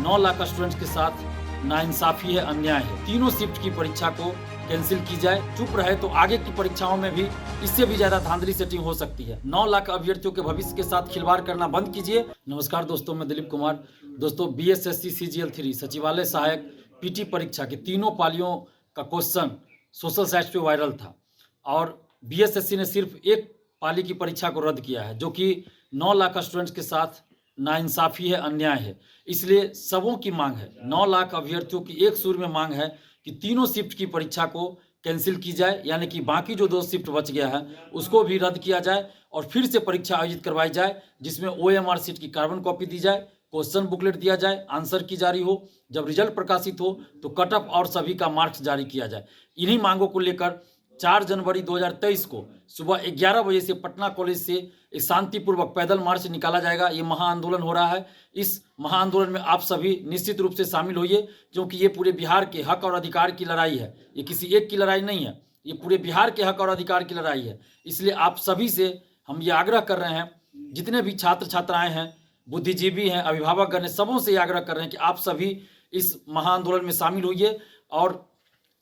9 lakh students के साथ नाइंसाफी है, अन्याय है। तीनों शिफ्ट की परीक्षा को कैंसिल की जाए। चुप रहे तो आगे की परीक्षाओं में भी इससे भी ज्यादा धांधली सेटिंग हो सकती है। 9 लाख अभ्यर्थियों के भविष्य के साथ खिलवाड़ करना बंद कीजिए। नमस्कार दोस्तों, मैं दिलीप कुमार। दोस्तों, बीएसएससी सीजीएल 3 सचिवालय सहायक पीटी परीक्षा के तीनों पालियों का क्वेश्चन सोशल साइट्स पे वायरल था और बीएसएससी ने सिर्फ एक पाली की परीक्षा को रद्द किया है, जो कि 9 लाख स्टूडेंट्स के साथ नाइंसाफी है, अन्याय है। इसलिए सबों की मांग है, 9 लाख अभ्यर्थियों की एक सुर में मांग है कि तीनों शिफ्ट की परीक्षा को कैंसिल की जाए, यानी कि बाकी जो 2 शिफ्ट बच गया है उसको भी रद्द किया जाए और फिर से परीक्षा आयोजित करवाई जाए, जिसमें ओएमआर सीट की कार्बन कॉपी दी जाए, क्वेश्चन बुकलेट दिया जाए, आंसर की जारी हो, जब रिजल्ट प्रकाशित हो तो कट ऑफ और सभी का मार्क्स जारी किया जाए। इन्हीं मांगों को लेकर 4 जनवरी 2023 को सुबह 11 बजे से पटना कॉलेज से एक शांतिपूर्वक पैदल मार्च निकाला जाएगा। ये महाआंदोलन हो रहा है। इस महाआंदोलन में आप सभी निश्चित रूप से शामिल होइए, क्योंकि ये पूरे बिहार के हक और अधिकार की लड़ाई है। ये किसी एक की लड़ाई नहीं है, ये पूरे बिहार के हक और अधिकार की लड़ाई है। इसलिए आप सभी से हम ये आग्रह कर रहे हैं, जितने भी छात्र छात्राएं हैं, बुद्धिजीवी हैं, अभिभावकगण हैं, सबों से आग्रह कर रहे हैं कि आप सभी इस महाआंदोलन में शामिल होइए और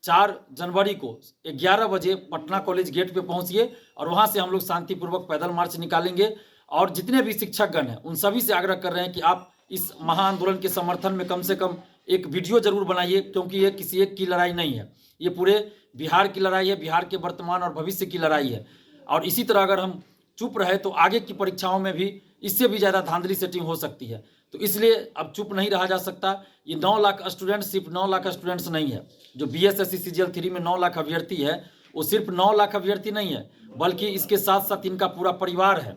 4 जनवरी को 11 बजे पटना कॉलेज गेट पे पहुंचिए और वहां से हम लोग शांतिपूर्वक पैदल मार्च निकालेंगे। और जितने भी शिक्षकगण हैं उन सभी से आग्रह कर रहे हैं कि आप इस महाआंदोलन के समर्थन में कम से कम एक वीडियो जरूर बनाइए, क्योंकि ये किसी एक की लड़ाई नहीं है, ये पूरे बिहार की लड़ाई है, बिहार के वर्तमान और भविष्य की लड़ाई है। और इसी तरह अगर हम चुप रहे तो आगे की परीक्षाओं में भी इससे भी ज़्यादा धांधली सेटिंग हो सकती है। तो इसलिए अब चुप नहीं रहा जा सकता। ये 9 लाख स्टूडेंट्स सिर्फ 9 लाख स्टूडेंट्स नहीं है। जो बीएसएससी सीजीएल 3 में 9 लाख अभ्यर्थी है, वो सिर्फ 9 लाख अभ्यर्थी नहीं है, बल्कि इसके साथ साथ इनका पूरा परिवार है।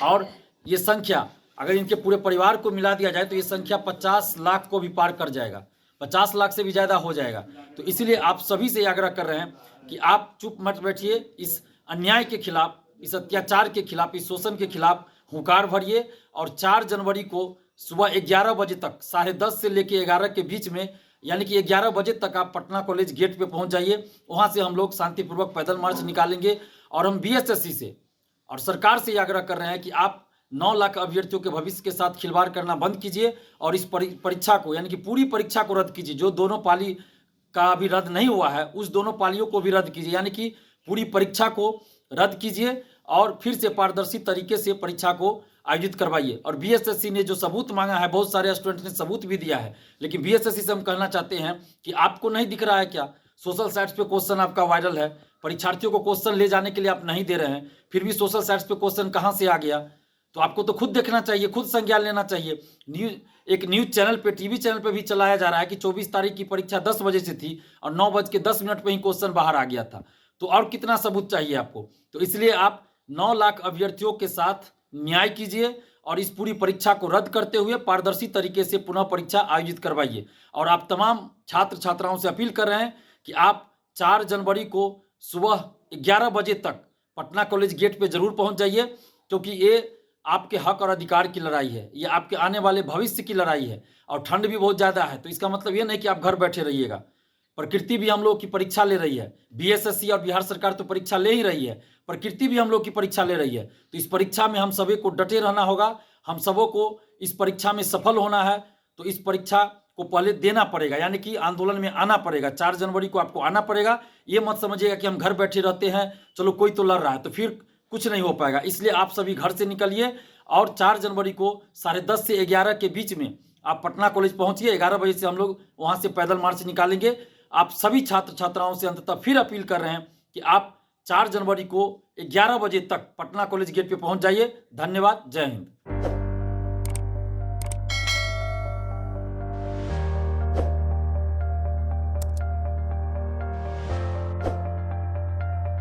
और ये संख्या अगर इनके पूरे परिवार को मिला दिया जाए तो ये संख्या 50 लाख को भी पार कर जाएगा, 50 लाख से भी ज़्यादा हो जाएगा। तो इसलिए आप सभी से आग्रह कर रहे हैं कि आप चुप मत बैठिए। इस अन्याय के खिलाफ, इस अत्याचार के खिलाफ, इस शोषण के खिलाफ हुंकार भरिए और 4 जनवरी को सुबह 11 बजे तक, 10:30 से लेकर 11 के बीच में, यानी कि 11 बजे तक आप पटना कॉलेज गेट पे पहुंच जाइए। वहां से हम लोग शांतिपूर्वक पैदल मार्च निकालेंगे और हम बीएसएससी से और सरकार से आग्रह कर रहे हैं कि आप 9 लाख अभ्यर्थियों के भविष्य के साथ खिलवाड़ करना बंद कीजिए और इस परीक्षा को, यानी कि पूरी परीक्षा को रद्द कीजिए। जो दोनों पाली का अभी रद्द नहीं हुआ है, उस दोनों पालियों को भी रद्द कीजिए, यानी कि पूरी परीक्षा को रद्द कीजिए और फिर से पारदर्शी तरीके से परीक्षा को आयोजित करवाइए। और बीएसएससी ने जो सबूत मांगा है, बहुत सारे स्टूडेंट्स ने सबूत भी दिया है, लेकिन बीएसएससी से हम कहना चाहते हैं कि आपको नहीं दिख रहा है क्या? सोशल साइट्स पे क्वेश्चन आपका वायरल है, परीक्षार्थियों को क्वेश्चन ले जाने के लिए आप नहीं दे रहे हैं, फिर भी सोशल साइट्स पे क्वेश्चन कहाँ से आ गया? तो आपको तो खुद देखना चाहिए, खुद संज्ञान लेना चाहिए। एक न्यूज चैनल पे, टीवी चैनल पे भी चलाया जा रहा है कि 24 तारीख की परीक्षा 10 बजे से थी और 9:10 पे ही क्वेश्चन बाहर आ गया था। तो और कितना सबूत चाहिए आपको? तो इसलिए आप 9 लाख अभ्यर्थियों के साथ न्याय कीजिए और इस पूरी परीक्षा को रद्द करते हुए पारदर्शी तरीके से पुनः परीक्षा आयोजित करवाइए। और आप तमाम छात्र छात्राओं से अपील कर रहे हैं कि आप 4 जनवरी को सुबह 11 बजे तक पटना कॉलेज गेट पे जरूर पहुंच जाइए, क्योंकि ये आपके हक और अधिकार की लड़ाई है, ये आपके आने वाले भविष्य की लड़ाई है। और ठंड भी बहुत ज़्यादा है, तो इसका मतलब ये नहीं कि आप घर बैठे रहिएगा। प्रकृति भी हम लोग की परीक्षा ले रही है, बीएसएससी और बिहार सरकार तो परीक्षा ले ही रही है, प्रकृति भी हम लोग की परीक्षा ले रही है। तो इस परीक्षा में हम सभी को डटे रहना होगा, हम सबों को इस परीक्षा में सफल होना है। तो इस परीक्षा को पहले देना पड़ेगा, यानी कि आंदोलन में आना पड़ेगा। 4 जनवरी को आपको आना पड़ेगा। ये मत समझिएगा कि हम घर बैठे रहते हैं, चलो कोई तो लड़ रहा है, तो फिर कुछ नहीं हो पाएगा। इसलिए आप सभी घर से निकलिए और 4 जनवरी को 10:30 से 11 के बीच में आप पटना कॉलेज पहुंचिए। 11 बजे से हम लोग वहां से पैदल मार्च निकालेंगे। आप सभी छात्र छात्राओं से अंततः फिर अपील कर रहे हैं कि आप 4 जनवरी को 11 बजे तक पटना कॉलेज गेट पे पहुंच जाइए। धन्यवाद। जय हिंद।